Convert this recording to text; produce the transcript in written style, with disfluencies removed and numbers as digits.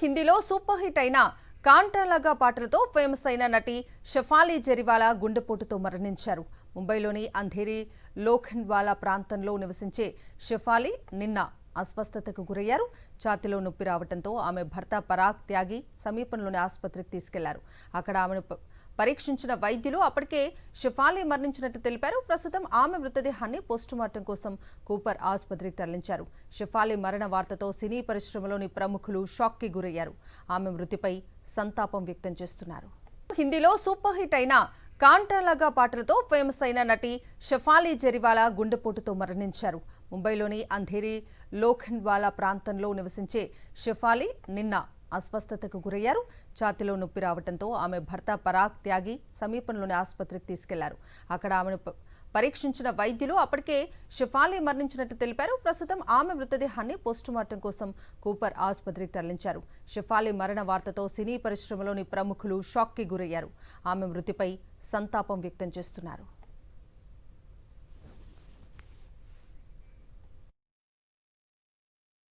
హిందీలో super hit అయిన కాంటాలగా పాటలతో ఫేమస్ అయిన నటి షెఫాలి జరీవాలా గుండెపోటుతో మరణించారు. ముంబైలోని అంధేరి లోఖండ్వాలా ప్రాంతంలో నివసించే షెఫాలి నిన్న అస్వస్థతకు గురయ్యారు. ఛాతీలో నొప్పి రావడంతో ఆమె భర్త పరాగ్ త్యాగి సమీపంలోని ఆసుపత్రికి తీసుకెళ్లారు. అక్కడ ఆమెను పరీక్షించిన వైద్యులు అప్పటికే షెఫాలి మరణించినట్టు తెలిపారు. ప్రస్తుతం ఆమె మృతదేహాన్ని పోస్టుమార్టం కోసం కూపర్ ఆసుపత్రికి తరలించారు. షెఫాలి మరణ వార్తతో సినీ పరిశ్రమలోని ప్రముఖులు షాక్కి గురయ్యారు. ఆమె మృతిపై సంతాపం వ్యక్తం చేస్తున్నారు. హిందీలో సూపర్ హిట్ అయిన కాంటాలగా పాటలతో ఫేమస్ అయిన నటి షెఫాలి జరీవాలా గుండెపోటుతో మరణించారు. ముంబైలోని అంధేరి లోఖండ్వాలా ప్రాంతంలో నివసించే షెఫాలి నిన్న అస్వస్థతకు గురయ్యారు. ఛాతీలో నొప్పి రావడంతో ఆమె భర్త పరాగ్ త్యాగి సమీపంలోని ఆసుపత్రికి తీసుకెళ్లారు. అక్కడ ఆమెను పరీక్షించిన వైద్యులు అప్పటికే షెఫాలి మరణించినట్టు తెలిపారు. ప్రస్తుతం ఆమె మృతదేహాన్ని పోస్టుమార్టం కోసం కూపర్ ఆసుపత్రికి తరలించారు. షెఫాలి మరణ వార్తతో సినీ పరిశ్రమలోని ప్రముఖులు షాక్కి గురయ్యారు. ఆమె మృతిపై సంతాపం వ్యక్తం చేస్తున్నారు.